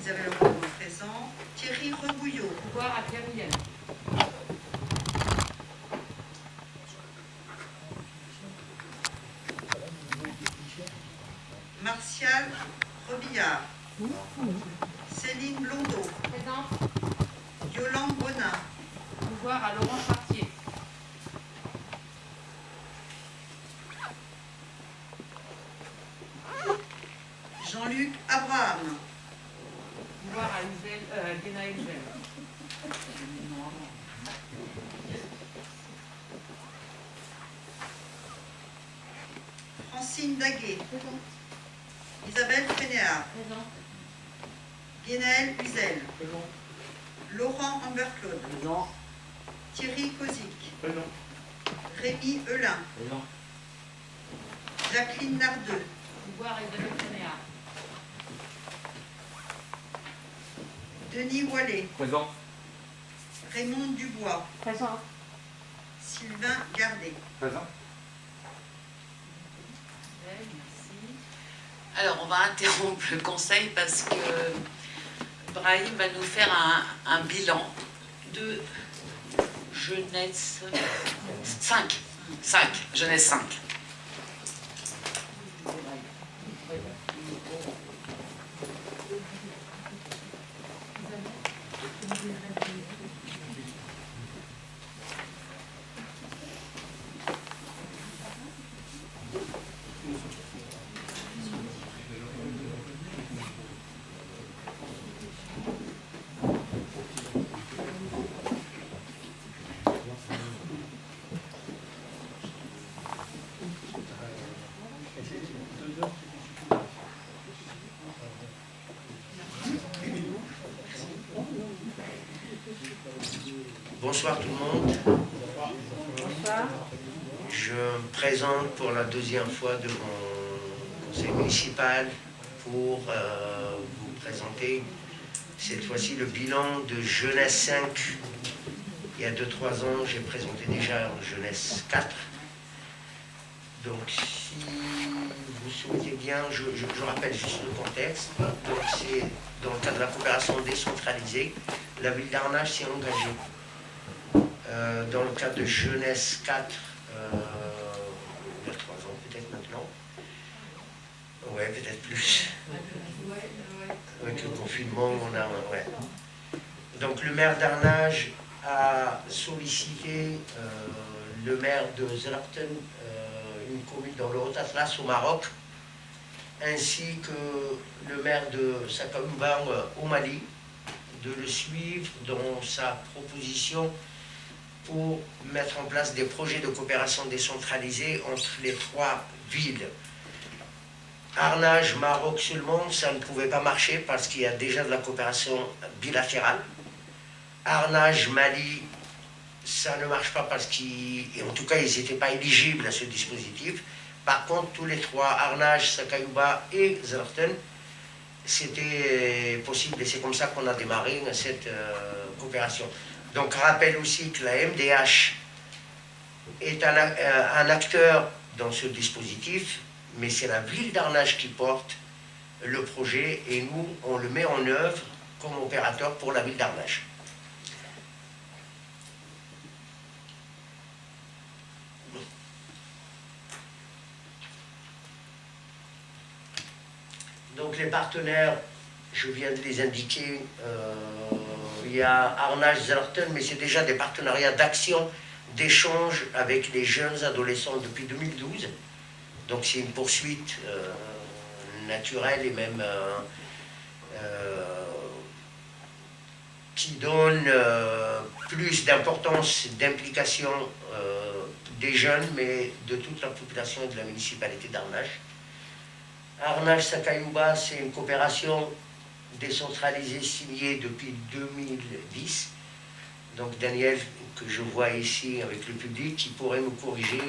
Isabelle Roland présent. Thierry Rebouillot. Pouvoir à Pierre Guyenne. Martial Robillard. Céline Blondeau. Présente. Yolande Bonin. Pouvoir à Laurent Chartier. Jean-Luc Abraham. Pouvoir à Guénaël Gel. Francine Daguet. Isabelle Fénéard. Présente. Guénaël Uzel. Présent. Laurent Amberclaude. Présent. Thierry Kozik. Présent. Rémi Eulin. Présent. Jacqueline Nardeux. Pouvoir à Isabelle Fénéard. Denis Wallet. Présent. Raymond Dubois. Présent. Sylvain Gardet. Présent. Merci. Alors, on va interrompre le conseil parce que Brahim va nous faire un bilan de jeunesse 5. Jeunesse 5. Bonsoir tout le monde. Bonsoir. Je me présente pour la deuxième fois devant le conseil municipal pour vous présenter cette fois-ci le bilan de Jeunesse 5. Il y a 2-3 ans, j'ai présenté déjà Jeunesse 4. Donc si vous souhaitez bien, je rappelle juste le contexte. Donc c'est dans le cadre de la coopération décentralisée, la ville d'Arnage s'est engagée dans le cadre de Jeunesse 4, il y a 3 ans peut-être maintenant. Ouais, peut-être plus. Avec le confinement, on a... Ouais. Donc le maire d'Arnage a sollicité le maire de Zerarten, une commune dans le Haut-Atlas au Maroc, ainsi que le maire de Sakaoumbang au Mali, de le suivre dans sa proposition pour mettre en place des projets de coopération décentralisée entre les 3 villes. Arnage, Maroc seulement, ça ne pouvait pas marcher parce qu'il y a déjà de la coopération bilatérale. Arnage, Mali, ça ne marche pas parce qu'en tout cas, ils n'étaient pas éligibles à ce dispositif. Par contre, tous les 3, Arnage, Sakayouba et Zerarten, c'était possible et c'est comme ça qu'on a démarré cette coopération. Donc, rappelle aussi que la MDH est un acteur dans ce dispositif, mais c'est la ville d'Arnage qui porte le projet et nous, on le met en œuvre comme opérateur pour la ville d'Arnage. Donc, les partenaires, je viens de les indiquer, il y a Arnage, Zerarten, mais c'est déjà des partenariats d'action, d'échange avec les jeunes adolescents depuis 2012. Donc c'est une poursuite naturelle et même qui donne plus d'importance, d'implication des jeunes, mais de toute la population et de la municipalité d'Arnage. Arnage-Sakayouba, c'est une coopération décentralisée signée depuis 2010. Donc Daniel, que je vois ici avec le public, qui pourrait me corriger.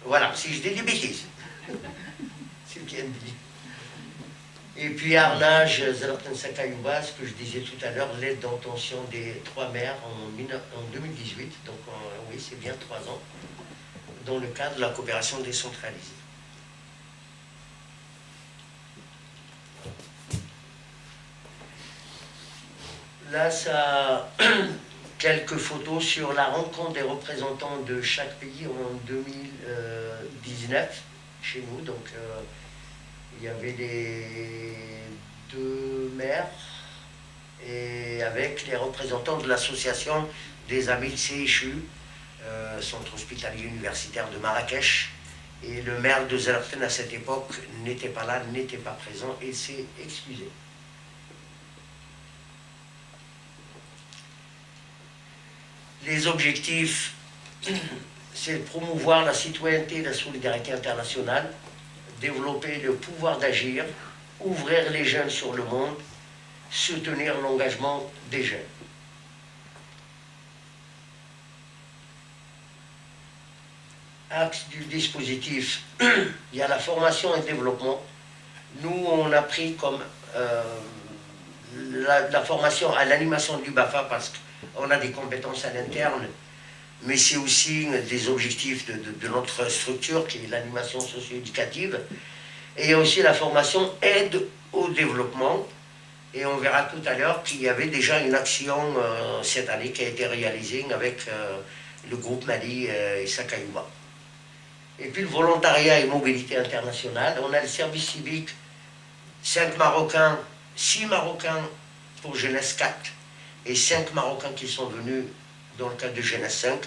Voilà, si je dis des bêtises. C'est bien dit. Et puis Arnage, Zerarten, Sakayouba, ce que je disais tout à l'heure, l'aide d'intention des 3 maires en 2018. Donc oui, c'est bien 3 ans, dans le cadre de la coopération décentralisée. Là, ça quelques photos sur la rencontre des représentants de chaque pays en 2019 chez nous. Donc, il y avait les 2 maires et avec les représentants de l'association des amis de CHU, Centre hospitalier universitaire de Marrakech. Et le maire de Zerten à cette époque n'était pas là, n'était pas présent et s'est excusé. Les objectifs, c'est de promouvoir la citoyenneté et la solidarité internationale, développer le pouvoir d'agir, ouvrir les jeunes sur le monde, soutenir l'engagement des jeunes. Axe du dispositif, il y a la formation et le développement. Nous, on a pris comme la formation à l'animation du BAFA parce qu'on a des compétences à l'interne, mais c'est aussi des objectifs de notre structure qui est l'animation socio-éducative. Et il y a aussi la formation aide au développement. Et on verra tout à l'heure qu'il y avait déjà une action cette année qui a été réalisée avec le groupe Mali et Sakayouba. Et puis le volontariat et mobilité internationale. On a le service civique, 5 Marocains, 6 Marocains pour Jeunesse 4 et 5 Marocains qui sont venus dans le cadre de Jeunesse 5.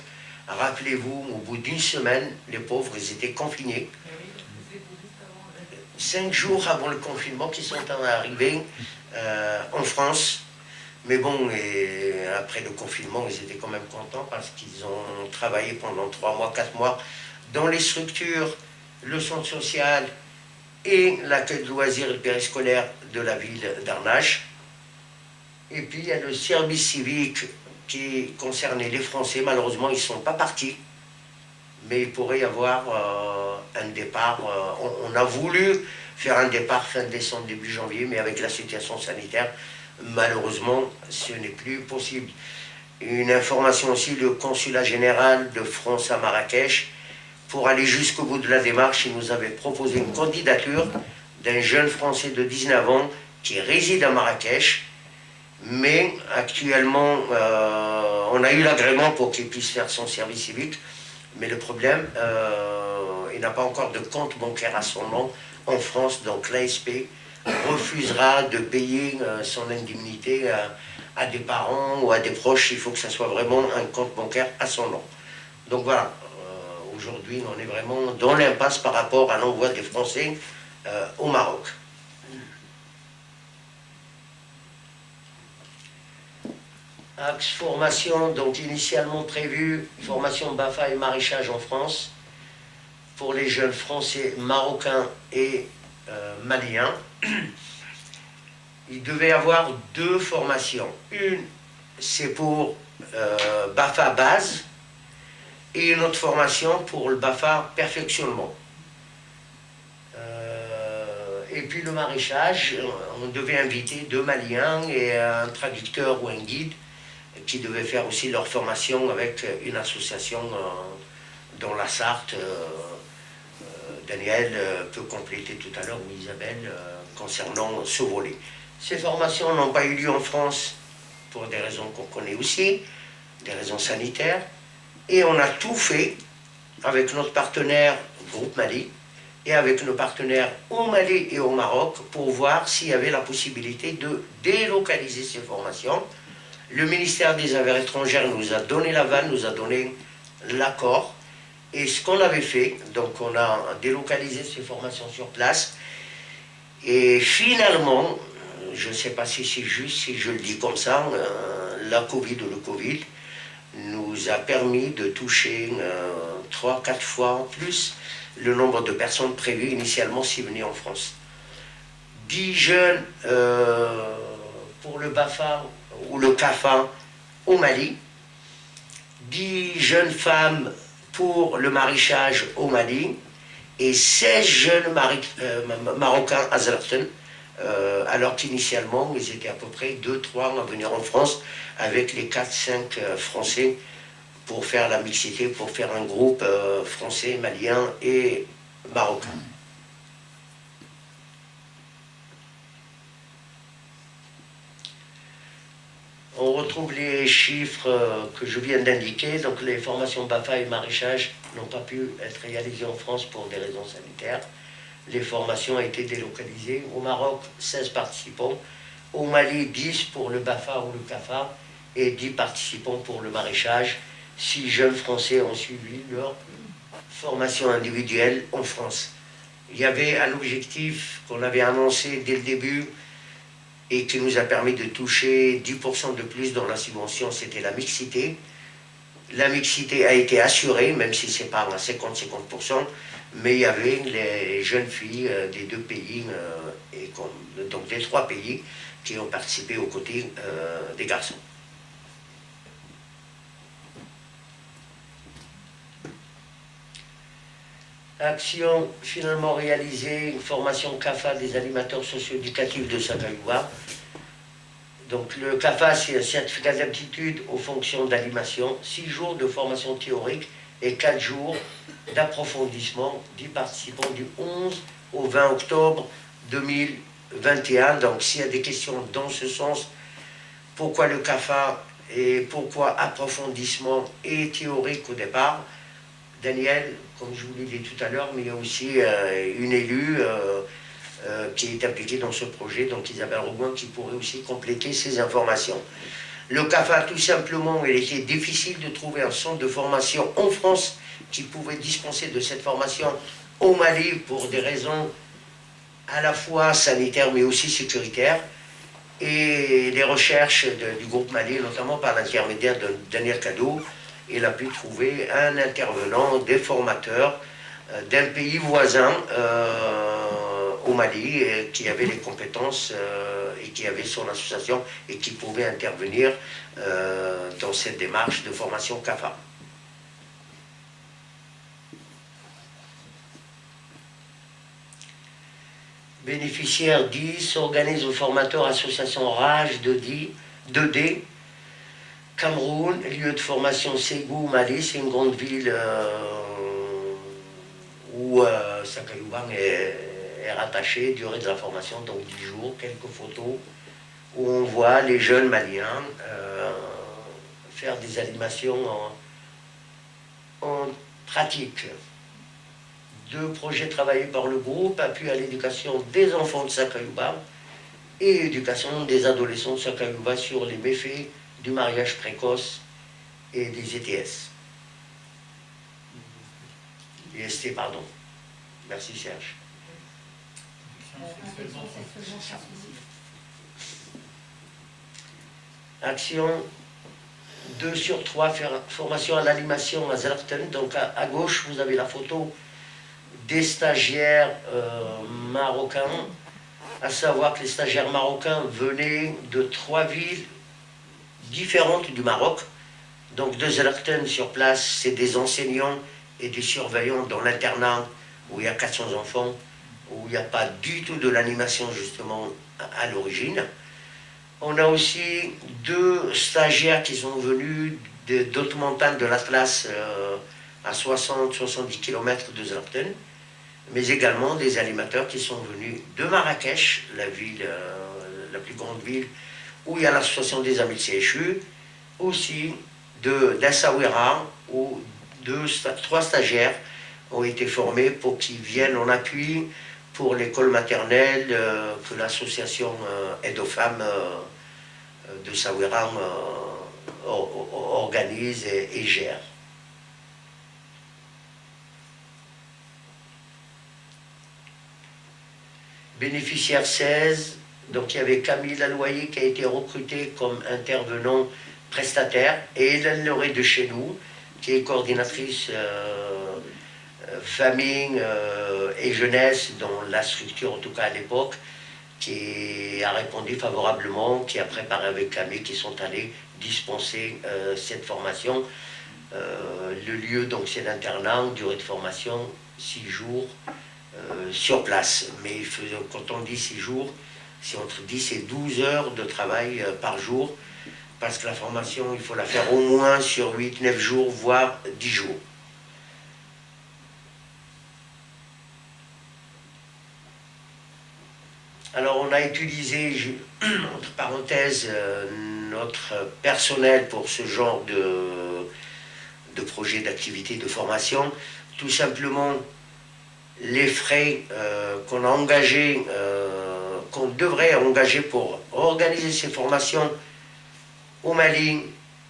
Rappelez-vous, au bout d'une semaine, les pauvres, ils étaient confinés. 5 jours avant le confinement qu'ils sont arrivés en France. Mais bon, et après le confinement, ils étaient quand même contents parce qu'ils ont travaillé pendant 3 mois, 4 mois dans les structures, le centre social et l'accueil de loisirs et le périscolaire de la ville d'Arnage. Et puis il y a le service civique qui concernait les Français. Malheureusement, ils ne sont pas partis. Mais il pourrait y avoir un départ. On a voulu faire un départ fin décembre, début janvier, mais avec la situation sanitaire, malheureusement, ce n'est plus possible. Une information aussi, le consulat général de France à Marrakech, pour aller jusqu'au bout de la démarche, il nous avait proposé une candidature d'un jeune Français de 19 ans qui réside à Marrakech, mais actuellement, on a eu l'agrément pour qu'il puisse faire son service civique, mais le problème, il n'a pas encore de compte bancaire à son nom en France, donc l'ASP refusera de payer son indemnité à des parents ou à des proches. Il faut que ça soit vraiment un compte bancaire à son nom. Donc voilà, aujourd'hui on est vraiment dans l'impasse par rapport à l'envoi des Français au Maroc. Axe formation, donc initialement prévu, formation BAFA et maraîchage en France pour les jeunes français, marocains et maliens. Il devait y avoir 2 formations. Une, c'est pour BAFA base et une autre formation pour le BAFA perfectionnement. Et puis le maraîchage, on devait inviter 2 Maliens et un traducteur ou un guide qui devaient faire aussi leur formation avec une association dans la Sarthe. Daniel peut compléter tout à l'heure, ou Isabelle, concernant ce volet. Ces formations n'ont pas eu lieu en France pour des raisons qu'on connaît aussi, des raisons sanitaires, et on a tout fait avec notre partenaire Groupe Mali et avec nos partenaires au Mali et au Maroc pour voir s'il y avait la possibilité de délocaliser ces formations. Le ministère des Affaires étrangères nous a donné l'aval, nous a donné l'accord. Et ce qu'on avait fait, donc on a délocalisé ces formations sur place. Et finalement, je ne sais pas si c'est juste, si je le dis comme ça, la Covid ou le Covid nous a permis de toucher 3-4 fois plus le nombre de personnes prévues initialement s'ils venaient en France. 10 jeunes pour le BAFA ou le CAFA au Mali, 10 jeunes femmes pour le maraîchage au Mali et 16 jeunes Marocains à Zerten, alors qu'initialement ils étaient à peu près 2-3 à venir en France avec les 4-5 Français pour faire la mixité, pour faire un groupe français, malien et marocain. On retrouve les chiffres que je viens d'indiquer. Donc les formations BAFA et maraîchage n'ont pas pu être réalisées en France pour des raisons sanitaires. Les formations ont été délocalisées. Au Maroc, 16 participants. Au Mali, 10 pour le BAFA ou le CAFA et 10 participants pour le maraîchage. 6 jeunes Français ont suivi leur formation individuelle en France. Il y avait un objectif qu'on avait annoncé dès le début et qui nous a permis de toucher 10% de plus dans la subvention, c'était la mixité. La mixité a été assurée, même si ce n'est pas à 50-50%, mais il y avait les jeunes filles des deux pays, donc des trois pays, qui ont participé aux côtés des garçons. Action finalement réalisée, une formation CAFA des animateurs socio-éducatifs de Sakayouba. Donc le CAFA, c'est un certificat d'aptitude aux fonctions d'animation, 6 jours de formation théorique et 4 jours d'approfondissement, 10 participants du 11 au 20 octobre 2021. Donc s'il y a des questions dans ce sens, pourquoi le CAFA et pourquoi approfondissement et théorique au départ, Daniel, comme je vous l'ai dit tout à l'heure, mais il y a aussi une élue qui est impliquée dans ce projet, donc Isabelle Rougon, qui pourrait aussi compléter ces informations. Le CAFA, tout simplement, il était difficile de trouver un centre de formation en France qui pouvait dispenser de cette formation au Mali pour des raisons à la fois sanitaires mais aussi sécuritaires. Et les recherches du groupe Mali, notamment par l'intermédiaire de Daniel Cadeau, il a pu trouver un intervenant, des formateurs d'un pays voisin au Mali qui avait les compétences et qui avait son association et qui pouvait intervenir dans cette démarche de formation CAFA. Bénéficiaires 10, organisme formateur, association RAGE 2D, Cameroun, lieu de formation Ségou, Mali, c'est une grande ville où Sakayouba est rattaché, durée de la formation, donc 10 jours, quelques photos, où on voit les jeunes maliens faire des animations en pratique. 2 projets travaillés par le groupe, appui à l'éducation des enfants de Sakayouba et éducation des adolescents de Sakayouba sur les méfaits du mariage précoce et des ETS. IST, pardon. Merci Serge. Action 2 sur 3, formation à l'animation à Zerten. Donc à gauche, vous avez la photo des stagiaires marocains, à savoir que les stagiaires marocains venaient de 3 villes différentes du Maroc. Donc de Zerten sur place, c'est des enseignants et des surveillants dans l'internat où il y a 400 enfants, où il n'y a pas du tout de l'animation justement à l'origine. On a aussi 2 stagiaires qui sont venus d'autres montagnes de l'Atlas à 60-70 km de Zerten, mais également des animateurs qui sont venus de Marrakech, la ville, la plus grande ville où il y a l'association des amis de CHU, aussi d'Essaouira, où 3 stagiaires ont été formés pour qu'ils viennent en appui pour l'école maternelle que l'association Aide aux femmes de Saouira organise et gère. Bénéficiaire 16, donc il y avait Camille Laloyer qui a été recrutée comme intervenant prestataire, et Hélène Leray de chez nous, qui est coordinatrice famille et jeunesse dans la structure, en tout cas à l'époque, qui a répondu favorablement, qui a préparé avec Camille, qui sont allés dispenser cette formation. Le lieu, donc, c'est l'internat, durée de formation 6 jours sur place. Mais quand on dit 6 jours, c'est entre 10 et 12 heures de travail par jour, parce que la formation, il faut la faire au moins sur 8-9 jours, voire 10 jours. Alors on a utilisé, entre parenthèses, notre personnel pour ce genre de projet d'activité de formation. Tout simplement, les frais qu'on a engagés, qu'on devrait engager pour organiser ces formations au Mali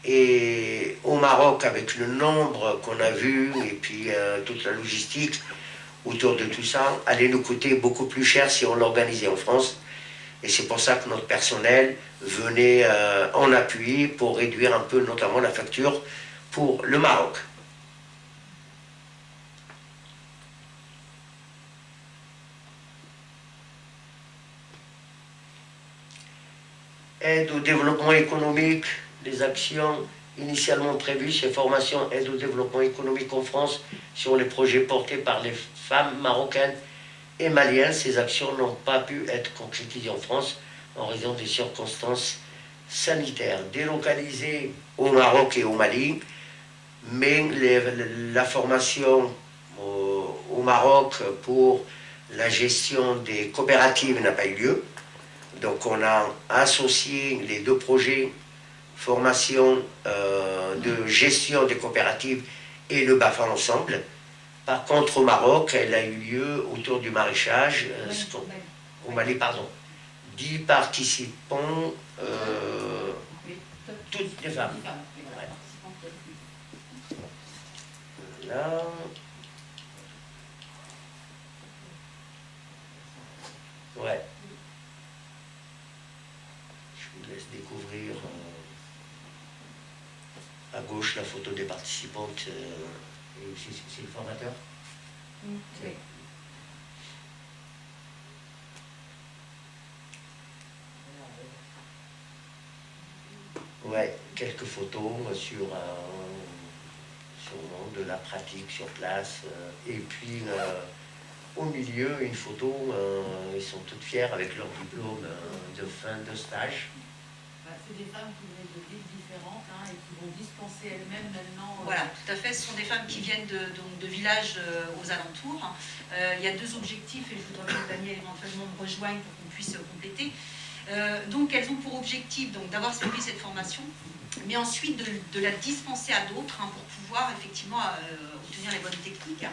et au Maroc, avec le nombre qu'on a vu et puis toute la logistique autour de tout ça, allait nous coûter beaucoup plus cher si on l'organisait en France. Et c'est pour ça que notre personnel venait en appui pour réduire un peu notamment la facture pour le Maroc. Aide au développement économique, les actions initialement prévues, ces formations aide au développement économique en France sur les projets portés par les femmes marocaines et maliennes. Ces actions n'ont pas pu être concrétisées en France en raison des circonstances sanitaires. Délocalisées au Maroc et au Mali, mais la formation au Maroc pour la gestion des coopératives n'a pas eu lieu. Donc on a associé les deux projets, formation de gestion des coopératives et le BAFA ensemble. Par contre au Maroc, elle a eu lieu autour du maraîchage, au Mali, pardon. 10 participants, toutes les femmes. Là. Ouais. Je vous laisse découvrir à gauche la photo des participantes et aussi c'est le formateur. Oui. Ouais, quelques photos sur de la pratique sur place. Et puis au milieu, une photo, ils sont toutes fiers avec leur diplôme de fin de stage. C'est des femmes qui viennent de villes différentes et qui vont dispenser elles-mêmes maintenant. Voilà, tout à fait. Ce sont des femmes qui viennent de villages aux alentours. Il y a deux objectifs et je voudrais que Daniel éventuellement me rejoigne pour qu'on puisse compléter. Donc elles ont pour objectif d'avoir suivi cette formation, mais ensuite de la dispenser à d'autres pour pouvoir effectivement obtenir les bonnes techniques.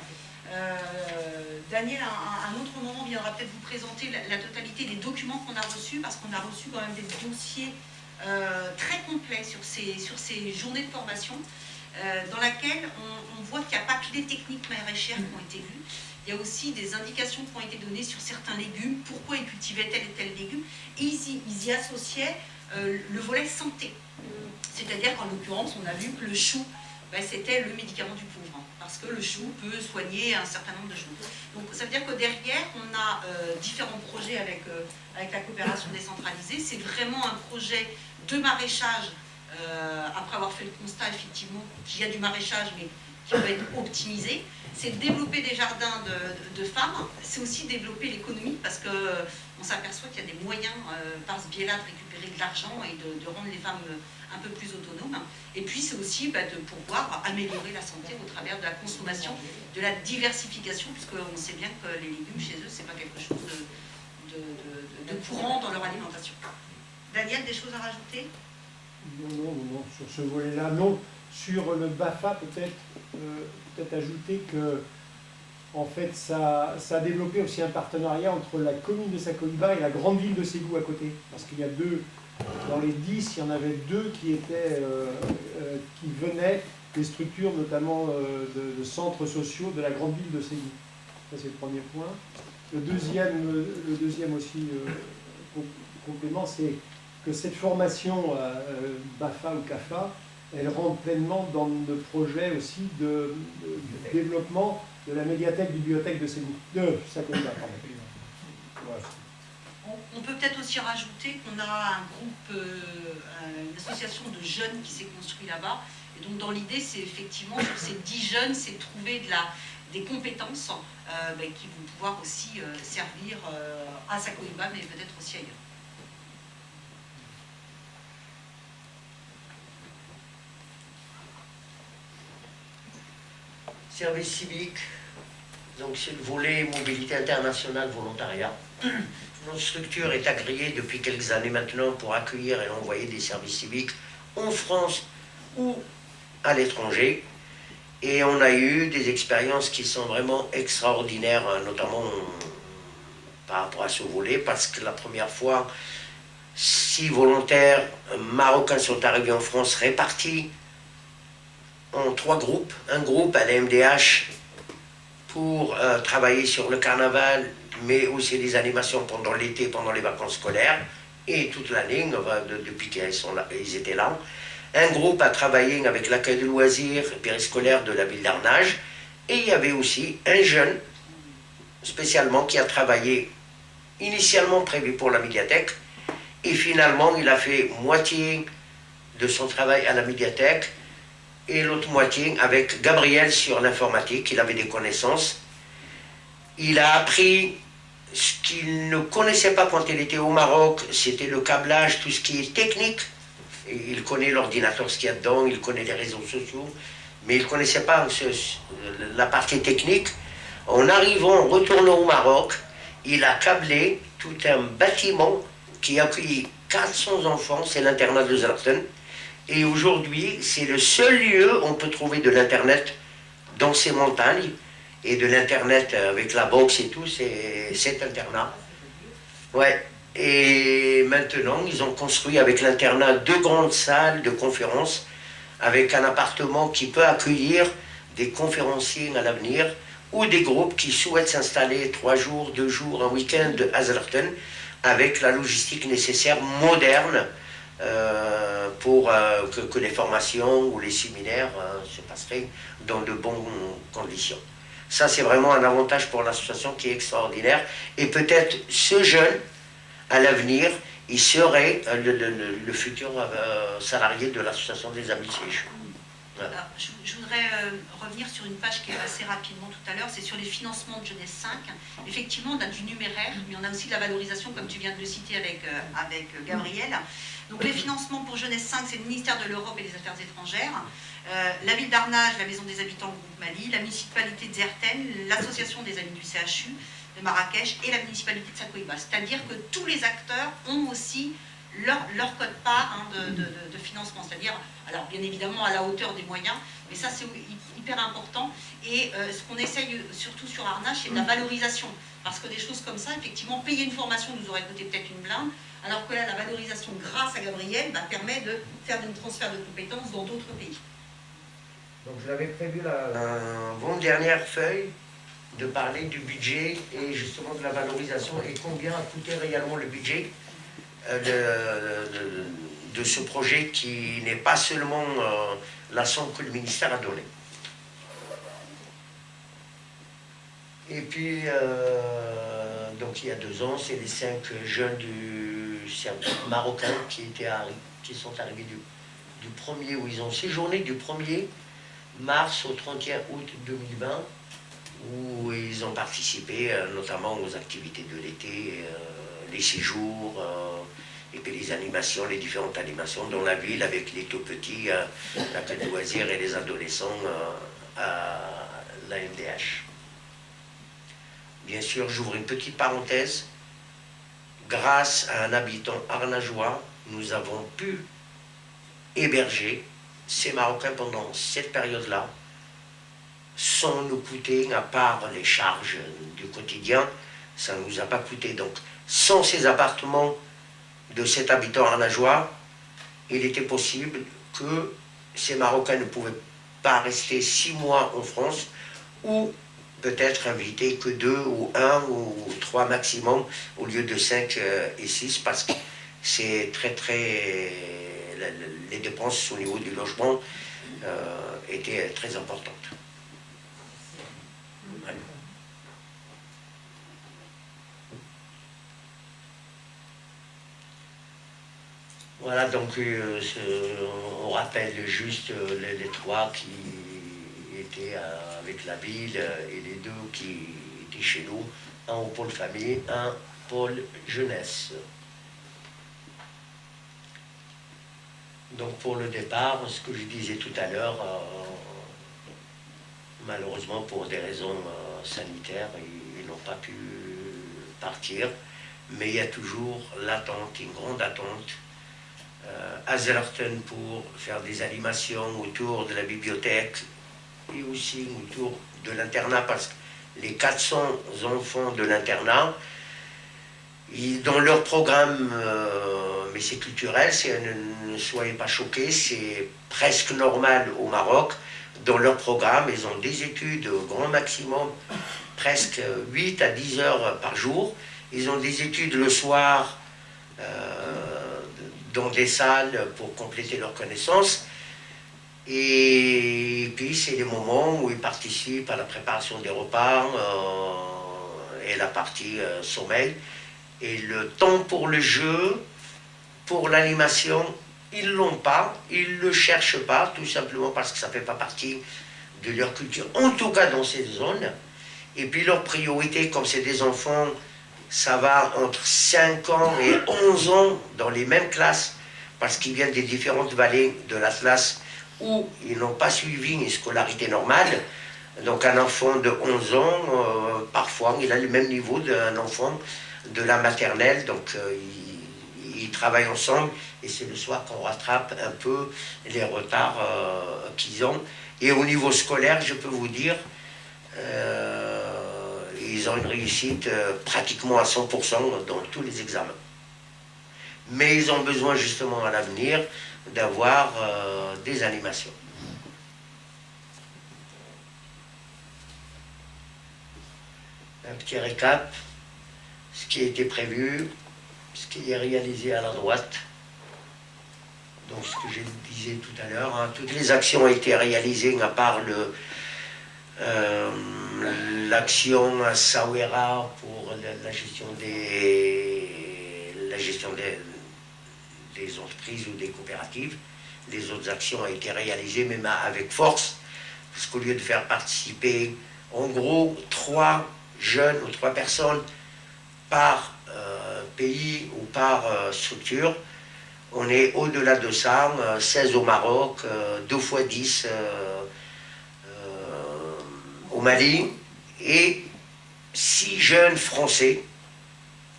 Daniel, à un autre moment, viendra peut-être vous présenter la totalité des documents qu'on a reçus, parce qu'on a reçu quand même des dossiers très complets sur ces journées de formation, dans laquelle on voit qu'il n'y a pas que les techniques maraîchères qui ont été vues. Il y a aussi des indications qui ont été données sur certains légumes, pourquoi ils cultivaient tel et tel légume, et ils y associaient le volet santé. C'est-à-dire qu'en l'occurrence, on a vu que le chou, c'était le médicament du pauvre, parce que le chou peut soigner un certain nombre de choses. Donc ça veut dire que derrière, on a différents projets avec la coopération décentralisée. C'est vraiment un projet de maraîchage, après avoir fait le constat effectivement qu'il y a du maraîchage, mais qui peut être optimisé. C'est développer des jardins de femmes, c'est aussi développer l'économie, parce qu'on s'aperçoit qu'il y a des moyens par ce biais-là de récupérer de l'argent et de rendre les femmes un peu plus autonomes. Et puis c'est aussi de pouvoir améliorer la santé au travers de la consommation, de la diversification, puisqu'on sait bien que les légumes chez eux, c'est pas quelque chose de courant dans leur alimentation. Daniel, des choses à rajouter? Non, sur ce volet-là, non. Sur le BAFA, peut-être ajouter que en fait, ça a développé aussi un partenariat entre la commune de Sacoïba et la grande ville de Ségou à côté. Parce qu'il y a dans les 10, il y en avait 2 qui venaient des structures notamment de centres sociaux de la grande ville de Ségou. Ça, c'est le premier point. Le deuxième aussi complément, c'est que cette formation BAFA ou CAFA, elle rentre pleinement dans le projet aussi de développement de la bibliothèque de Sacoïba. Voilà. On peut peut-être aussi rajouter qu'on a un groupe, une association de jeunes qui s'est construit là-bas. Et donc dans l'idée, c'est effectivement sur ces 10 jeunes, c'est trouver des compétences qui vont pouvoir aussi servir à Sacoïba, mais peut-être aussi ailleurs. Service civique, donc c'est le volet mobilité internationale volontariat. Notre structure est agréée depuis quelques années maintenant pour accueillir et envoyer des services civiques en France ou à l'étranger. Et on a eu des expériences qui sont vraiment extraordinaires, notamment par rapport à ce volet, parce que la première fois, 6 volontaires marocains sont arrivés en France répartis en 3 groupes. Un groupe à la MDH pour travailler sur le carnaval, mais aussi les animations pendant l'été, pendant les vacances scolaires, et toute l'année, depuis qu'ils étaient là. Un groupe a travaillé avec l'accueil de loisirs périscolaires de la ville d'Arnage, et il y avait aussi un jeune, spécialement, qui a travaillé initialement prévu pour la médiathèque, et finalement il a fait moitié de son travail à la médiathèque, et l'autre moitié avec Gabriel sur l'informatique. Il avait des connaissances. Il a appris ce qu'il ne connaissait pas quand il était au Maroc, c'était le câblage, tout ce qui est technique. Et il connaît l'ordinateur, ce qu'il y a dedans, il connaît les réseaux sociaux, mais il ne connaissait pas la partie technique. En arrivant, en retournant au Maroc, il a câblé tout un bâtiment qui accueille 400 enfants, c'est l'internat de Zlatan. Et aujourd'hui, c'est le seul lieu où on peut trouver de l'Internet dans ces montagnes. Et de l'Internet avec la box et tout, c'est cet internat. Ouais. Et maintenant, ils ont construit avec l'internat 2 grandes salles de conférences, avec un appartement qui peut accueillir des conférenciers à l'avenir, ou des groupes qui souhaitent s'installer 3 jours, 2 jours, un week-end à Zlatan, avec la logistique nécessaire, moderne, pour que les formations ou les séminaires se passeraient dans de bonnes conditions. Ça, c'est vraiment un avantage pour l'association qui est extraordinaire. Et peut-être ce jeune, à l'avenir, il serait le futur salarié de l'association des Amis de Siège. Voilà. Alors, je voudrais revenir sur une page qui est passée rapidement tout à l'heure, c'est sur les financements de Jeunesse 5. Effectivement, on a du numéraire, mais on a aussi de la valorisation, comme tu viens de le citer avec Gabriel. Donc les financements pour Jeunesse 5, c'est le ministère de l'Europe et des Affaires étrangères, la ville d'Arnage, la Maison des Habitants Groupe Mali, la municipalité de Zerten, l'association des Amis du CHU de Marrakech et la municipalité de Sakoïba. C'est-à-dire que tous les acteurs ont aussi leur quote-part de financement, c'est-à-dire, alors bien évidemment à la hauteur des moyens, mais ça c'est hyper important. Et ce qu'on essaye surtout sur Arnage, c'est de la valorisation, parce que des choses comme ça, effectivement, payer une formation nous aurait coûté peut-être une blinde, alors que là, la valorisation grâce à Gabriel permet de faire un transfert de compétences dans d'autres pays. Donc j'avais prévu l'avant-dernière feuille de parler du budget et justement de la valorisation et combien a coûté réellement le budget de ce projet qui n'est pas seulement la somme que le ministère a donnée. Et puis, donc il y a 2 ans, c'est les 5 jeunes du service marocain qui sont arrivés du 1er, où ils ont séjourné du 1er mars au 31 août 2020, où ils ont participé notamment aux activités de l'été, les séjours, et puis les animations, les différentes animations dans la ville avec les tout petits, l'accueil de loisirs et les adolescents à la MDH. Bien sûr, j'ouvre une petite parenthèse. Grâce à un habitant arnageois, nous avons pu héberger ces Marocains pendant cette période-là, sans nous coûter, à part les charges du quotidien, ça ne nous a pas coûté. Donc, sans ces appartements de cet habitant arnageois, il était possible que ces Marocains ne pouvaient pas rester 6 mois en France, ou peut-être inviter que 2 ou 1 ou 3 maximum, au lieu de 5 et 6, parce que c'est les dépenses au niveau du logement étaient très importantes. Ouais. Voilà, donc on rappelle juste les 3 qui étaient avec la ville et les 2 qui étaient chez nous, un au pôle famille, un pôle jeunesse. Donc pour le départ, ce que je disais tout à l'heure, malheureusement pour des raisons sanitaires, ils n'ont pas pu partir. mais il y a toujours l'attente, une grande attente. À Zerten pour faire des animations autour de la bibliothèque et aussi autour de l'internat, parce que les 400 enfants de l'internat, dans leur programme, mais c'est culturel, ne soyez pas choqués, c'est presque normal au Maroc. Dans leur programme, ils ont des études au grand maximum, presque 8 à 10 heures par jour. Ils ont des études le soir dans des salles pour compléter leurs connaissances. Et puis c'est les moments où ils participent à la préparation des repas et la partie sommeil. Et le temps pour le jeu, pour l'animation, ils ne l'ont pas, ils ne le cherchent pas, tout simplement parce que ça ne fait pas partie de leur culture, en tout cas dans cette zone. Et puis leur priorité, comme c'est des enfants, ça va entre 5 ans et 11 ans dans les mêmes classes, parce qu'ils viennent des différentes vallées de l'Atlas où ils n'ont pas suivi une scolarité normale. Donc un enfant de 11 ans, parfois, il a le même niveau d'un enfant de la maternelle, donc ils travaillent ensemble, et c'est le soir qu'on rattrape un peu les retards qu'ils ont. Et au niveau scolaire, je peux vous dire, ils ont une réussite pratiquement à 100% dans tous les examens. Mais ils ont besoin justement à l'avenir d'avoir des animations. Un petit récap, ce qui a été prévu, ce qui est réalisé à la droite. Donc ce que je disais tout à l'heure, hein, toutes les actions ont été réalisées à part l'action à Sawera pour la gestion des entreprises ou des coopératives. Les autres actions ont été réalisées, même avec force, parce qu'au lieu de faire participer en gros 3 jeunes ou 3 personnes par pays ou par structure, on est au-delà de ça, 16 au Maroc, 2 fois 10 au Mali, et 6 jeunes Français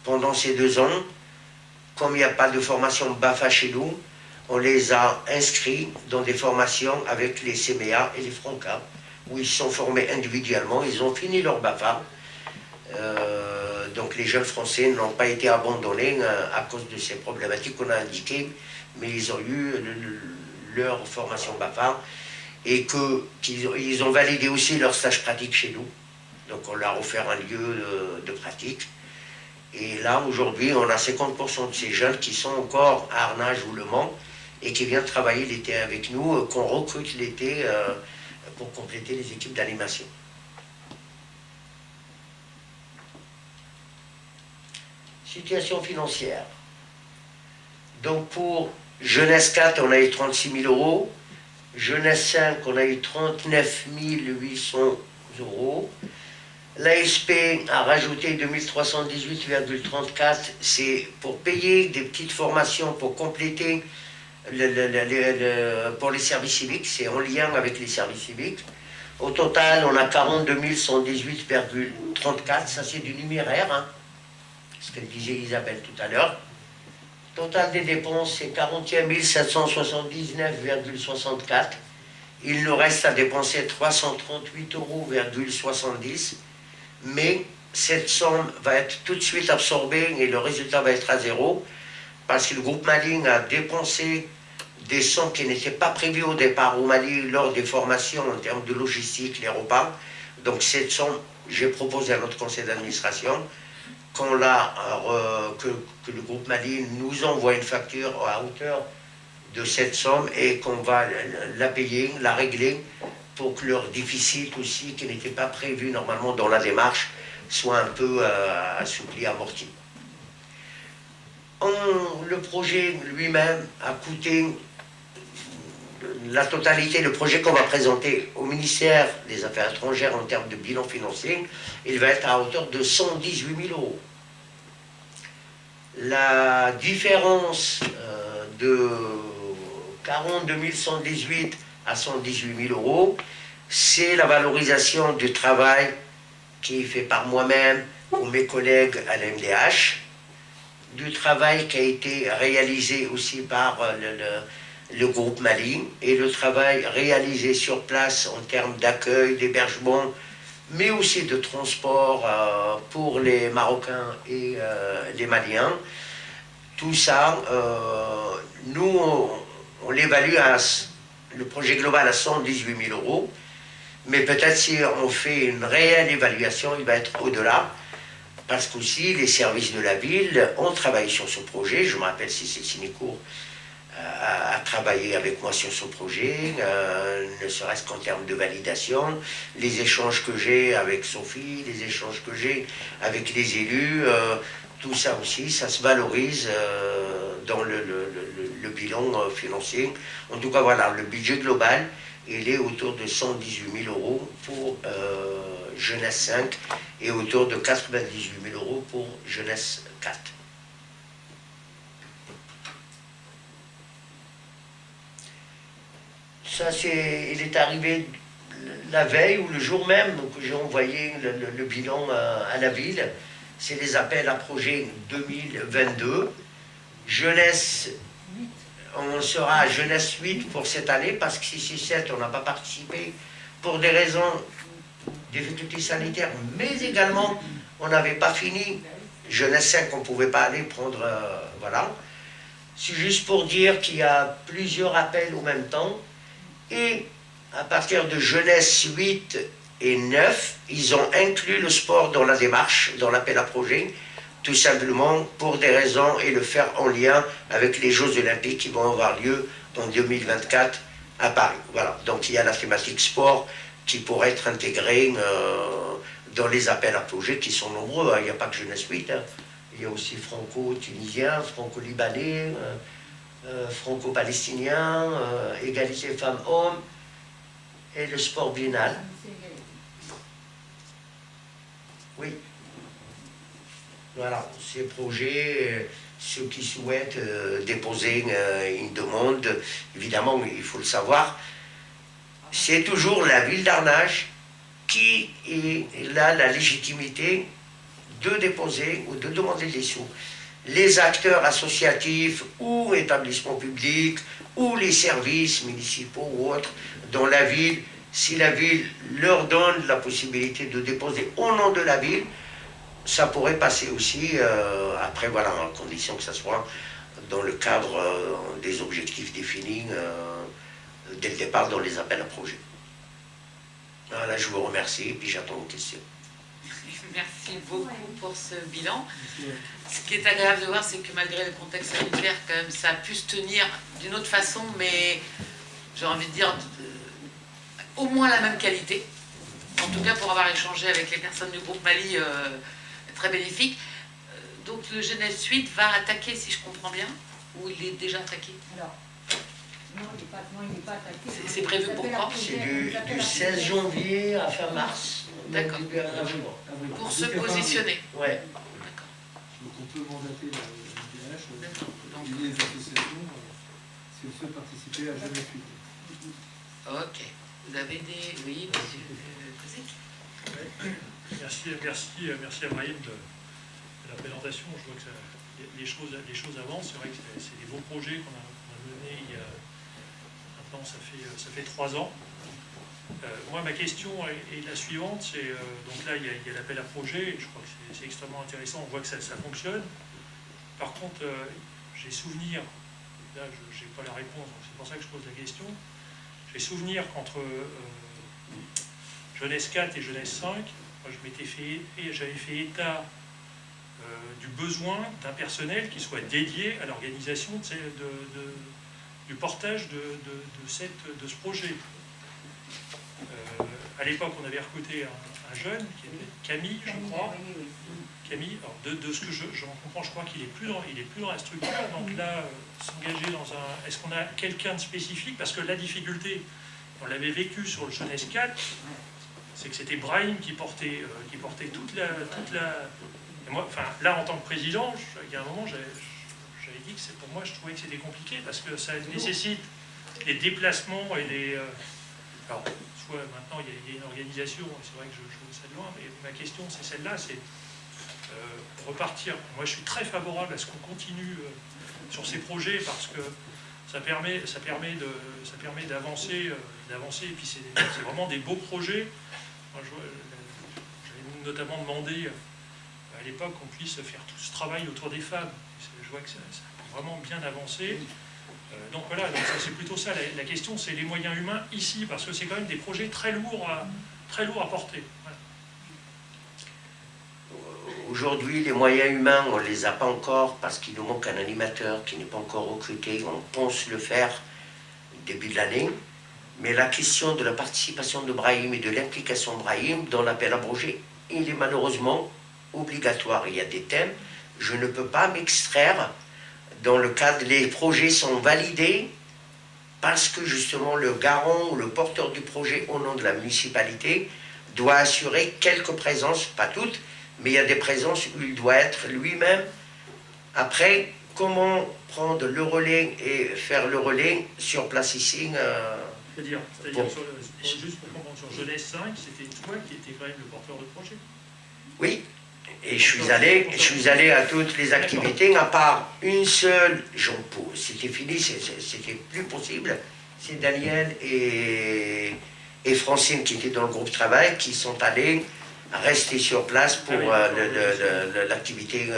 pendant ces 2 ans. Comme il n'y a pas de formation BAFA chez nous, on les a inscrits dans des formations avec les CMEA et les Franca, où ils sont formés individuellement, ils ont fini leur BAFA. Donc les jeunes Français n'ont pas été abandonnés à cause de ces problématiques qu'on a indiquées, mais ils ont eu leur formation BAFA et qu'ils ont validé aussi leur stage pratique chez nous. Donc on leur a offert un lieu de pratique. Et là, aujourd'hui, on a 50% de ces jeunes qui sont encore à Arnage ou Le Mans et qui viennent travailler l'été avec nous, qu'on recrute l'été pour compléter les équipes d'animation. Situation financière. Donc pour Jeunesse 4, on a eu 36 000 euros. Jeunesse 5, on a eu 39 800 euros. L'ASP a rajouté 2318,34, c'est pour payer des petites formations, pour compléter pour les services civiques, c'est en lien avec les services civiques. Au total, on a 42 118,34, ça c'est du numéraire, hein, ce que disait Isabelle tout à l'heure. Total des dépenses, c'est 41 779,64. Il nous reste à dépenser 338,70 €. Mais cette somme va être tout de suite absorbée et le résultat va être à 0, parce que le groupe Mali a dépensé des sommes qui n'étaient pas prévues au départ au Mali lors des formations en termes de logistique, les repas. Donc cette somme, j'ai proposé à notre conseil d'administration que le groupe Mali nous envoie une facture à hauteur de cette somme et qu'on va la payer, la régler, pour que leur déficit aussi, qui n'était pas prévu normalement dans la démarche, soit un peu assoupli, amorti. Le projet lui-même a coûté la totalité, le projet qu'on va présenter au ministère des Affaires étrangères en termes de bilan financier, il va être à hauteur de 118 000 €. La différence de 42 118 à 118 000 €, c'est la valorisation du travail qui est fait par moi-même ou mes collègues à la MDH. du travail qui a été réalisé aussi par le groupe Mali et le travail réalisé sur place en termes d'accueil, d'hébergement, mais aussi de transport pour les Marocains et les Maliens. Tout ça, nous, on l'évalue le projet global à 118 000 €, mais peut-être si on fait une réelle évaluation, il va être au-delà, parce qu'aussi les services de la ville ont travaillé sur ce projet. Je me rappelle Cécile Sinicourt a travaillé avec moi sur ce projet, ne serait-ce qu'en termes de validation, les échanges que j'ai avec Sophie, les échanges que j'ai avec les élus, tout ça aussi, ça se valorise dans le bilan financier. En tout cas, voilà, le budget global, il est autour de 118 000 € pour Jeunesse 5 et autour de 98 000 € pour Jeunesse 4. Ça, il est arrivé la veille ou le jour même que j'ai envoyé le bilan à la ville. C'est les appels à projet 2022. Jeunesse, on sera à Jeunesse 8 pour cette année parce que 6 et 7, on n'a pas participé pour des raisons, des difficultés sanitaires, mais également, on n'avait pas fini. Jeunesse 5, on ne pouvait pas aller prendre, voilà. C'est juste pour dire qu'il y a plusieurs appels en même temps. Et à partir de Jeunesse 8 et 9, ils ont inclus le sport dans la démarche, dans l'appel à projet, tout simplement pour des raisons et le faire en lien avec les Jeux Olympiques qui vont avoir lieu en 2024 à Paris. Voilà, donc il y a la thématique sport qui pourrait être intégrée dans les appels à projet qui sont nombreux. Il n'y a pas que Jeunesse 8, hein. Il y a aussi franco-tunisien, franco-libanais, franco-palestinien, égalité femmes-hommes et le sport biennal. Oui. Voilà, ces projets, ceux qui souhaitent déposer une demande, évidemment, il faut le savoir, c'est toujours la ville d'Arnage qui a la légitimité de déposer ou de demander des sous. Les acteurs associatifs ou établissements publics ou les services municipaux ou autres dans la ville, si la ville leur donne la possibilité de déposer au nom de la ville, ça pourrait passer aussi, après voilà, à condition que ça soit dans le cadre des objectifs définis dès le départ dans les appels à projets. Voilà, je vous remercie et puis j'attends vos questions. Merci beaucoup pour ce bilan. Ce qui est agréable de voir, c'est que malgré le contexte sanitaire, quand même, ça a pu se tenir d'une autre façon, mais j'ai envie de dire au moins la même qualité. En tout cas, pour avoir échangé avec les personnes du groupe Mali, très bénéfique. Donc le Jeunesse 8 va attaquer, si je comprends bien, ou il est déjà attaqué? Alors, non, il n'est pas attaqué. C'est prévu pour quand? C'est du 16 janvier à fin mars. D'accord. Pour se positionner. Ouais. D'accord. Donc on peut mandater la MDH, les associations, si on souhaite participer à Jeunesse 8. Ok. Vous avez des... Oui, monsieur Kozek. Merci à Brahim de la présentation. Je vois que les choses avancent. C'est vrai que c'est des beaux projets qu'on a menés il y a... Maintenant, ça fait 3 ans. Moi, ma question est la suivante. Donc là, il y a l'appel à projet. Je crois que c'est extrêmement intéressant. On voit que ça fonctionne. Par contre, j'ai souvenir, là, je n'ai pas la réponse, donc c'est pour ça que je pose la question. J'ai souvenir qu'entre Jeunesse 4 et Jeunesse 5, moi, j'avais fait état du besoin d'un personnel qui soit dédié à l'organisation du portage de ce projet. À l'époque, on avait recruté un jeune, qui était Camille, je crois. Camille, alors de ce que j'en comprends, je crois qu'il est plus dans la structure. Donc là, s'engager dans un... Est-ce qu'on a quelqu'un de spécifique? Parce que la difficulté, on l'avait vécu sur le Jeunesse 4, c'est que c'était Brahim qui portait toute la... Et moi, enfin, là, en tant que président, il y a un moment, j'avais dit que pour moi, je trouvais que c'était compliqué parce que ça nécessite des déplacements et des... alors, soit maintenant, il y a une organisation, c'est vrai que je vois ça de loin, mais ma question, c'est celle-là, c'est repartir. Moi, je suis très favorable à ce qu'on continue sur ces projets parce que ça permet d'avancer, et puis c'est vraiment des beaux projets. Moi, j'avais notamment demandé à l'époque qu'on puisse faire tout ce travail autour des femmes. Je vois que ça a vraiment bien avancé. Donc voilà, donc c'est plutôt ça. La question, c'est les moyens humains ici, parce que c'est quand même des projets très lourds à porter. Voilà. Aujourd'hui, les moyens humains, on ne les a pas encore parce qu'il nous manque un animateur qui n'est pas encore recruté. On pense le faire début de l'année. Mais la question de la participation de Brahim et de l'implication de Brahim dans l'appel à projet, il est malheureusement obligatoire. Il y a des thèmes, je ne peux pas m'extraire dans le cadre, les projets sont validés parce que justement le garant ou le porteur du projet au nom de la municipalité doit assurer quelques présences, pas toutes, mais il y a des présences où il doit être lui-même. Après, comment prendre le relais et faire le relais sur place ici C'est-à-dire bon. Juste pour comprendre, sur Jeunesse 5, c'était toi qui étais quand même le porteur de projet. Oui, et je suis allé à toutes les activités, à part une seule, c'était fini, c'était plus possible. C'est Daniel et Francine qui étaient dans le groupe travail qui sont allés rester sur place pour l'activité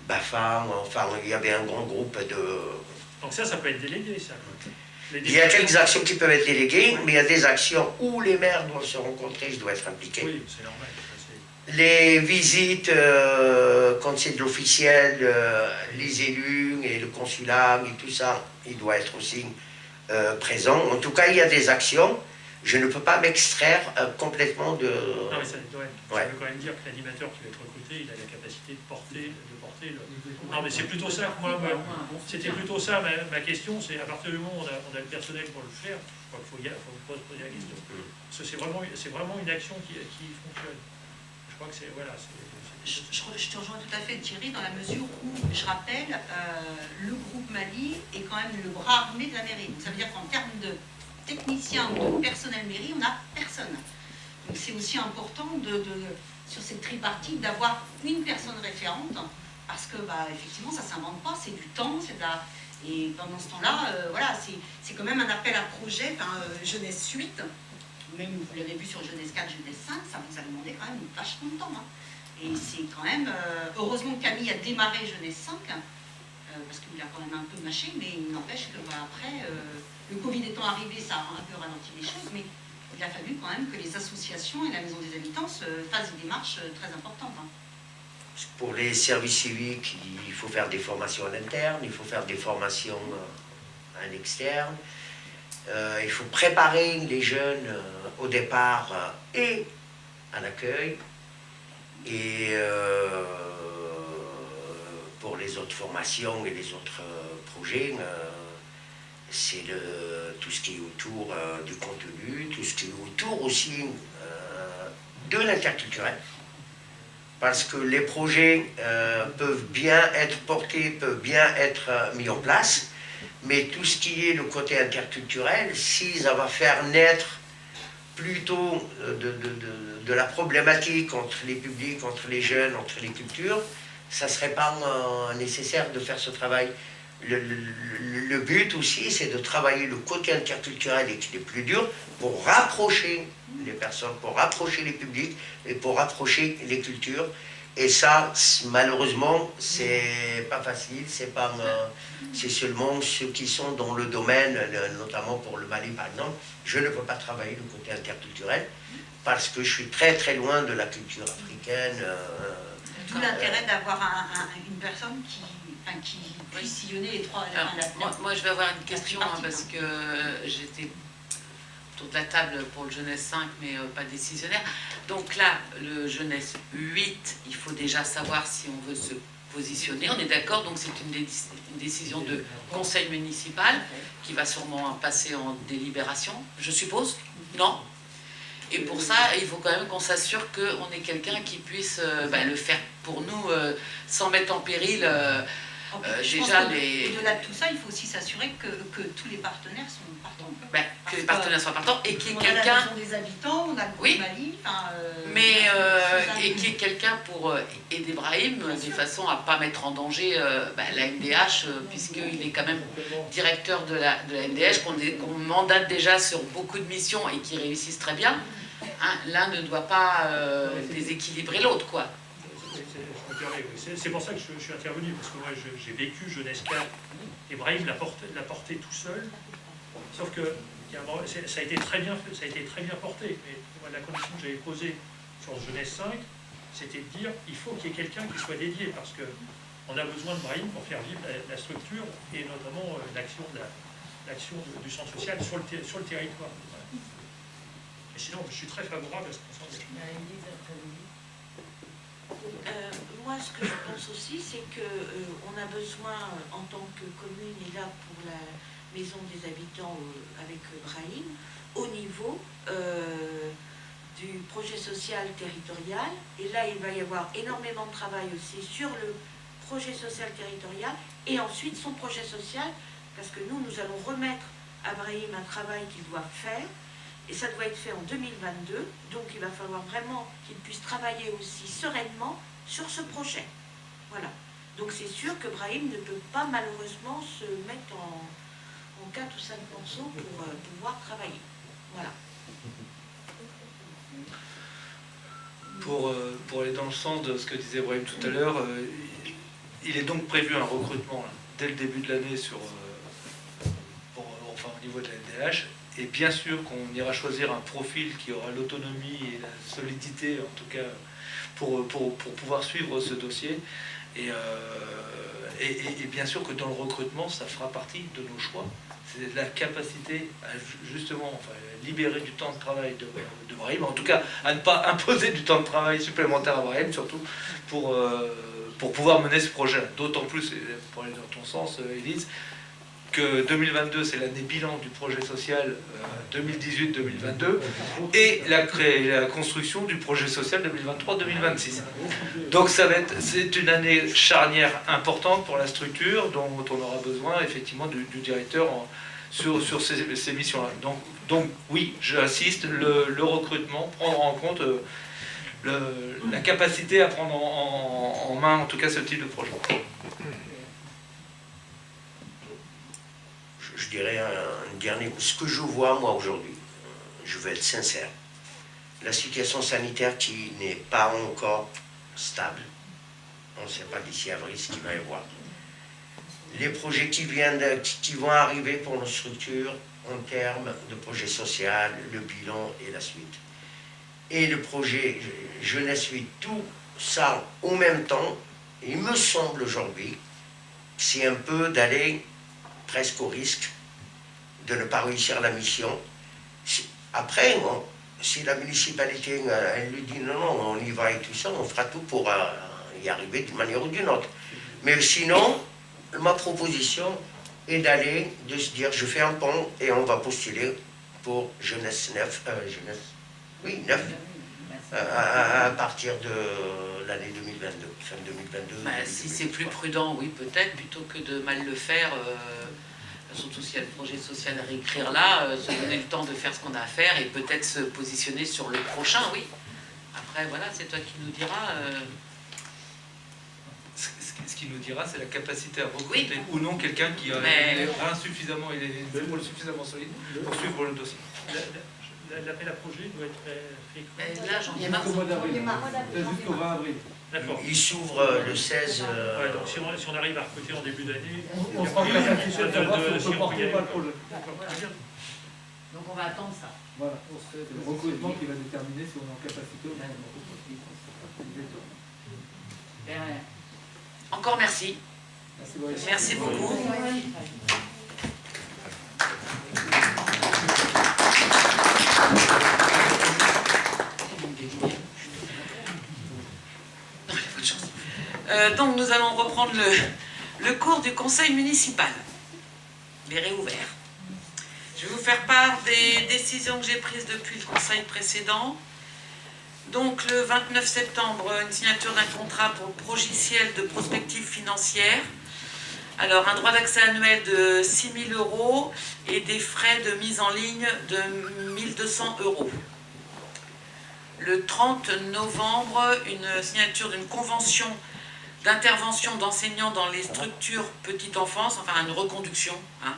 BAFA. Enfin, il y avait un grand groupe de... Donc ça peut être délégué, ça. Il y a quelques actions qui peuvent être déléguées, mais il y a des actions où les maires doivent se rencontrer, je dois être impliqué. Oui, c'est normal. Les visites, quand c'est de l'officiel, les élus et le consulat et tout ça, il doit être aussi présent. En tout cas, il y a des actions. Je ne peux pas m'extraire complètement de... Non, mais ça veut quand même dire que l'animateur qui va être recruté, il a la capacité de porter le... Non, mais c'est plutôt ça. C'était plutôt ça ma question, c'est à partir du moment où on a le personnel pour le faire, je crois qu'il faut se poser la question. Parce que c'est vraiment une action qui fonctionne. Je crois que c'est... Voilà, je te rejoins tout à fait, Thierry, dans la mesure où, je rappelle, le groupe Mali est quand même le bras armé de la mairie. Donc, ça veut dire qu'en termes de techniciens ou de personnel mairie, on n'a personne. Donc c'est aussi important sur cette tripartite d'avoir une personne référente, parce que effectivement ça ne s'invente pas, c'est du temps, et pendant ce temps-là, voilà, c'est quand même un appel à projet, Jeunesse 8, même vous l'avez vu sur Jeunesse 4, Jeunesse 5, ça vous a demandé quand même vachement de temps. Et c'est quand même, heureusement que Camille a démarré Jeunesse 5, parce qu'il a quand même un peu mâché, mais il n'empêche que après, le Covid étant arrivé, ça a un peu ralenti les choses, mais il a fallu quand même que les associations et la Maison des Habitants fassent des démarches très importantes. Pour les services civiques, il faut faire des formations en interne, il faut faire des formations en externe, il faut préparer les jeunes au départ et à l'accueil, et pour les autres formations et les autres projets, c'est tout ce qui est autour du contenu, tout ce qui est autour aussi de l'interculturel. Parce que les projets peuvent bien être portés, peuvent bien être mis en place, mais tout ce qui est le côté interculturel, si ça va faire naître plutôt de la problématique entre les publics, entre les jeunes, entre les cultures, ça ne serait pas nécessaire de faire ce travail. Le but aussi, c'est de travailler le côté interculturel et qui est plus dur pour rapprocher les personnes, pour rapprocher les publics et pour rapprocher les cultures. Et ça, malheureusement, c'est pas facile. C'est seulement ceux qui sont dans le domaine, notamment pour le Mali par exemple. Je ne peux pas travailler le côté interculturel parce que je suis très très loin de la culture africaine. D'où l'intérêt d'avoir une personne qui puisse sillonner les trois. Moi, je vais avoir une question parce que j'étais autour de la table pour le Jeunesse 5, mais pas décisionnaire. Donc là, le Jeunesse 8, il faut déjà savoir si on veut se positionner. On est d'accord, donc c'est une décision de conseil municipal qui va sûrement passer en délibération, je suppose? Non? Et pour ça, il faut quand même qu'on s'assure qu'on ait quelqu'un qui puisse le faire pour nous sans mettre en péril Je pense déjà au-delà de tout ça, il faut aussi s'assurer que tous les partenaires sont partants. que les partenaires soient partants et qu'il y ait On a la quelqu'un. maison des habitants, on a le Oui. Mali, Mais et qu'il y ait quelqu'un pour aider Brahim de façon à ne pas mettre en danger la MDH, puisqu'il est quand même directeur de la MDH, qu'on mandate déjà sur beaucoup de missions et qui réussissent très bien. Hein, l'un ne doit pas déséquilibrer l'autre, quoi. C'est pour ça que je suis intervenu, parce que moi j'ai vécu Jeunesse 4, et Brahim l'a porté tout seul, sauf que ça a été très bien porté, mais moi, la condition que j'avais posée sur Jeunesse 5, c'était de dire il faut qu'il y ait quelqu'un qui soit dédié, parce qu'on a besoin de Brahim pour faire vivre la structure, et notamment l'action du centre social sur le territoire. Voilà. Et sinon, je suis très favorable à ce qu'on s'engage. Moi, ce que je pense aussi, c'est qu'on a besoin, en tant que commune, et là pour la maison des habitants avec Brahim, au niveau du projet social territorial. Et là, il va y avoir énormément de travail aussi sur le projet social territorial et ensuite son projet social, parce que nous allons remettre à Brahim un travail qu'il doit faire. Et ça doit être fait en 2022, donc il va falloir vraiment qu'il puisse travailler aussi sereinement sur ce projet. Voilà. Donc c'est sûr que Brahim ne peut pas malheureusement se mettre en 4 ou 5 morceaux pour pouvoir travailler. Voilà. Pour aller dans le sens de ce que disait Brahim tout à l'heure, il est donc prévu un recrutement là, dès le début de l'année au niveau de la NDH. Et bien sûr qu'on ira choisir un profil qui aura l'autonomie et la solidité, en tout cas, pour pouvoir suivre ce dossier. Et bien sûr que dans le recrutement, ça fera partie de nos choix. C'est la capacité à justement libérer du temps de travail de Brahim, en tout cas à ne pas imposer du temps de travail supplémentaire à Brahim, surtout pour pouvoir mener ce projet. D'autant plus, pour aller dans ton sens, Élise, que 2022, c'est l'année bilan du projet social 2018-2022 et la construction du projet social 2023-2026. Donc c'est une année charnière importante pour la structure dont on aura besoin effectivement du directeur sur ces missions-là. Donc oui, j'assiste, le recrutement, prendre en compte la capacité à prendre en main en tout cas ce type de projet. Je dirais un dernier. Ce que je vois, moi, aujourd'hui, je vais être sincère, la situation sanitaire qui n'est pas encore stable. On ne sait pas d'ici avril ce qu'il va y avoir. Les projets qui vont arriver pour nos structures en termes de projet social, le bilan et la suite. Et le projet Jeunesse 8, tout ça en même temps, il me semble aujourd'hui, c'est un peu d'aller presque au risque de ne pas réussir la mission. Après, si la municipalité elle lui dit non, on y va et tout ça, on fera tout pour y arriver d'une manière ou d'une autre. Mais sinon, ma proposition est de se dire je fais un pont et on va postuler pour Jeunesse 9, à partir de l'année 2022, fin 2022. Si c'est plus prudent, oui, peut-être, plutôt que de mal le faire, surtout s'il y a le projet social à réécrire là, se donner le temps de faire ce qu'on a à faire et peut-être se positionner sur le prochain, oui. Après, voilà, c'est toi qui nous diras. Ce qui nous dira, c'est la capacité à recruter ou non quelqu'un qui a les reins suffisamment et les épaules suffisamment solides pour suivre le dossier. L'appel à projet doit être fait. Là, j'en ai marre. Jusqu'au mois d'avril. Jusqu'au 20 avril. D'accord. Il s'ouvre le 16. Ouais, donc si on arrive à recruter en début d'année, On sera en capacité de savoir si on peut porter ou pas le projet. Donc on va attendre ça. Voilà, c'est le recrutement qui va déterminer si on est en capacité ou non. Encore merci. Merci beaucoup. Donc nous allons reprendre le cours du conseil municipal. Il est réouvert. Je vais vous faire part des décisions que j'ai prises depuis le conseil précédent. Donc le 29 septembre, une signature d'un contrat pour le logiciel de prospective financière Alors, un droit d'accès annuel de 6 000 € et des frais de mise en ligne de 1 200 €. Le 30 novembre, une signature d'une convention d'intervention d'enseignants dans les structures petite enfance, enfin une reconduction. Hein.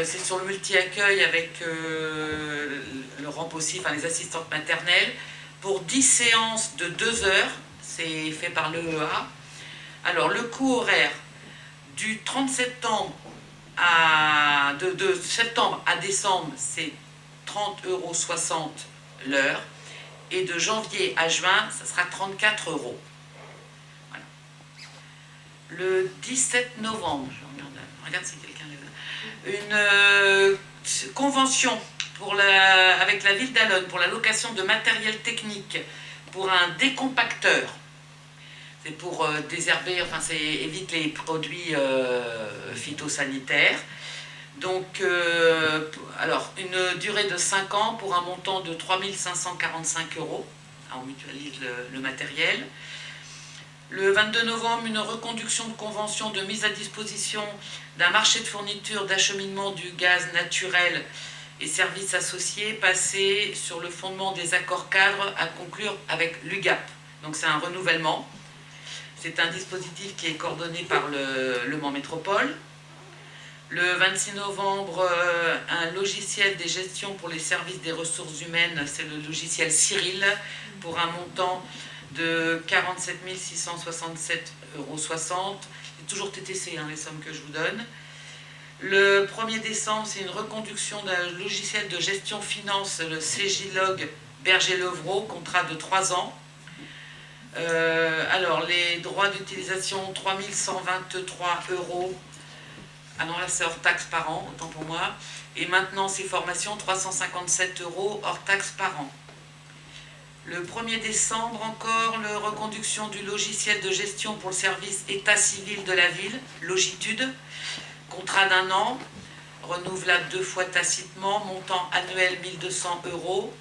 C'est sur le multi-accueil avec le rang possible, enfin les assistantes maternelles, pour 10 séances de 2 heures, c'est fait par l'EEA. Alors le coût horaire du 30 septembre de septembre à décembre, c'est 30,60 € l'heure, et de janvier à juin, ça sera 34 €. Voilà. Le 17 novembre, je regarde si quelqu'un une convention avec la ville d'Allonne pour la location de matériel technique pour un décompacteur. C'est pour désherber, enfin c'est évite les produits phytosanitaires. Donc, alors, une durée de 5 ans pour un montant de 3 545 €. On mutualise le matériel. Le 22 novembre, une reconduction de convention de mise à disposition d'un marché de fourniture d'acheminement du gaz naturel et services associés passé sur le fondement des accords cadres à conclure avec l'UGAP. Donc c'est un renouvellement. C'est un dispositif qui est coordonné par le Mans Métropole. Le 26 novembre, un logiciel des gestions pour les services des ressources humaines, c'est le logiciel Cyril, pour un montant de 47 667,60 €. C'est toujours TTC, hein, les sommes que je vous donne. Le 1er décembre, c'est une reconduction d'un logiciel de gestion finance, le CJLog Berger-Levrault, contrat de 3 ans. Alors, les droits d'utilisation, 3 123 €. Ah non, là c'est hors taxe par an, autant pour moi. Et maintenant, ces formations, 357 € hors taxe par an. Le 1er décembre encore, la reconduction du logiciel de gestion pour le service état civil de la ville, Logitude, contrat d'1 an, renouvelable 2 fois tacitement, montant annuel 1 200 €.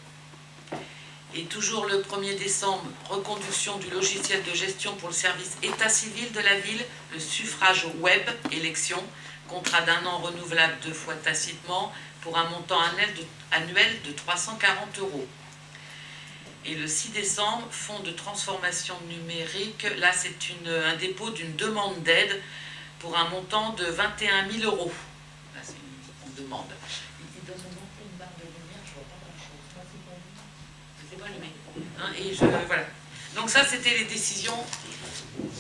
Et toujours le 1er décembre, reconduction du logiciel de gestion pour le service état civil de la ville, le suffrage web, élection, contrat d'1 an renouvelable 2 fois tacitement, pour un montant annuel de 340 €. Et le 6 décembre, fonds de transformation numérique, là c'est un dépôt d'une demande d'aide pour un montant de 21 000 €. Là c'est une demande. Il doit nous montrer une barre de lumière, je vois pas grand-chose. Moi, c'est pas lui. C'est pas allumé. Hein, et voilà. Donc ça c'était les décisions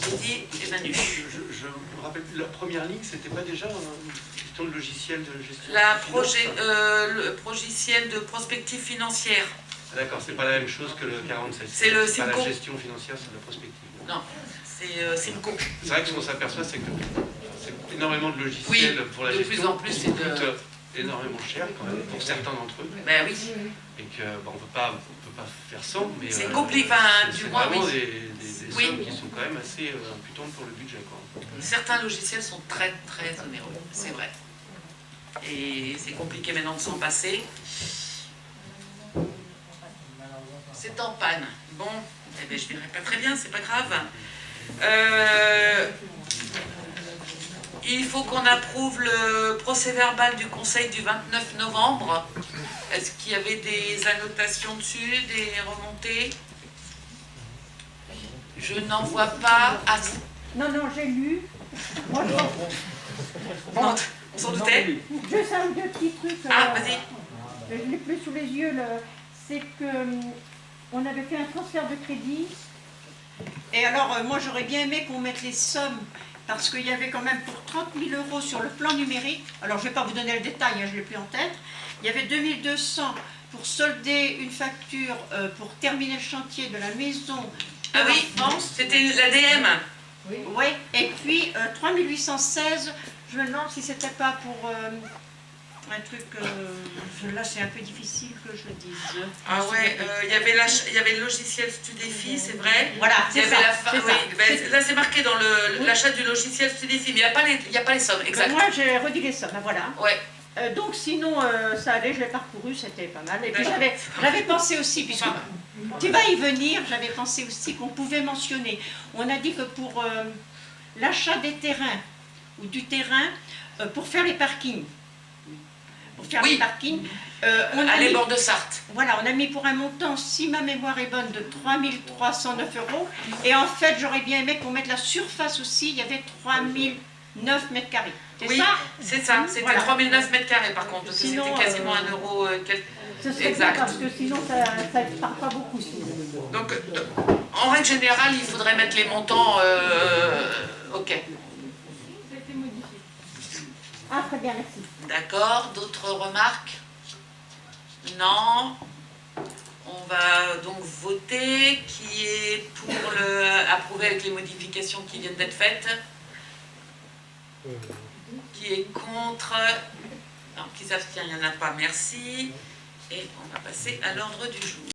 Didier et Manu. Je me rappelle, la première ligne, c'était pas déjà une question de logiciel de gestion? Le logiciel de prospective financière. D'accord, c'est pas la même chose que le 47. C'est le pas Simco. la gestion financière, c'est la prospective. Non, c'est Simco. C'est vrai que ce qu'on s'aperçoit, c'est que c'est énormément de logiciels pour la gestion. De plus en plus, qui coûtent énormément cher quand même, pour certains d'entre eux. Ben oui. Et que on peut pas faire sans, mais c'est compliqué, enfin, du moins, vraiment oui. des sommes qui sont quand même assez imputantes pour le budget, quoi. Certains logiciels sont très très onéreux, c'est vrai. Et c'est compliqué maintenant de s'en passer. C'est en panne. Bon, eh bien, je dirais pas très bien, c'est pas grave. Il faut qu'on approuve le procès-verbal du Conseil du 29 novembre. Est-ce qu'il y avait des annotations dessus, des remontées? Je n'en vois pas. Ah, non, j'ai lu. Moi, bon, on s'en doutait. Juste un ou deux petits trucs. Ah, vas-y. Je ne l'ai plus sous les yeux. C'est que on avait fait un transfert de crédit. Et alors, moi, j'aurais bien aimé qu'on mette les sommes, parce qu'il y avait quand même pour 30 000 € sur le plan numérique. Alors, je ne vais pas vous donner le détail, hein, je ne l'ai plus en tête. Il y avait 2 200 pour solder une facture pour terminer le chantier de la maison. Ah oui, c'était l'ADM. Oui, et puis 3 816, je me demande si c'était pas pour un truc, là c'est un peu difficile que je le dise. Ah ouais, il y avait le logiciel Studéfi, c'est vrai. Voilà, c'est ça. Là c'est marqué dans l'achat du logiciel Studéfi, mais il n'y a pas les sommes, exact. Moi j'ai redit les sommes, voilà. Ouais. Donc sinon ça allait, je l'ai parcouru, c'était pas mal. Et puis j'avais pensé aussi, puisque tu vas y venir, j'avais pensé aussi qu'on pouvait mentionner. On a dit que pour l'achat des terrains ou du terrain pour faire les parkings. Pour faire Oui. les parkings. On a Allez, mis- bord de Sarthe. Voilà, on a mis pour un montant, si ma mémoire est bonne, de 3 309 €. Et en fait, j'aurais bien aimé qu'on mette la surface aussi. Il y avait 3009 mètres carrés. C'est Oui, ça c'est ça. C'était Voilà. 3009 mètres carrés par contre. Sinon, C'était quasiment 1 euro. Ce serait Exact. bien parce que sinon, ça ne part pas beaucoup. Sinon. Donc, en règle générale, il faudrait mettre les montants. Ok. Ah, très bien, merci. D'accord. D'autres remarques? Non. On va donc voter. Qui est pour approuver avec les modifications qui viennent d'être faites? Qui est contre? Non, qui s'abstient? Il n'y en a pas. Merci. Et on va passer à l'ordre du jour.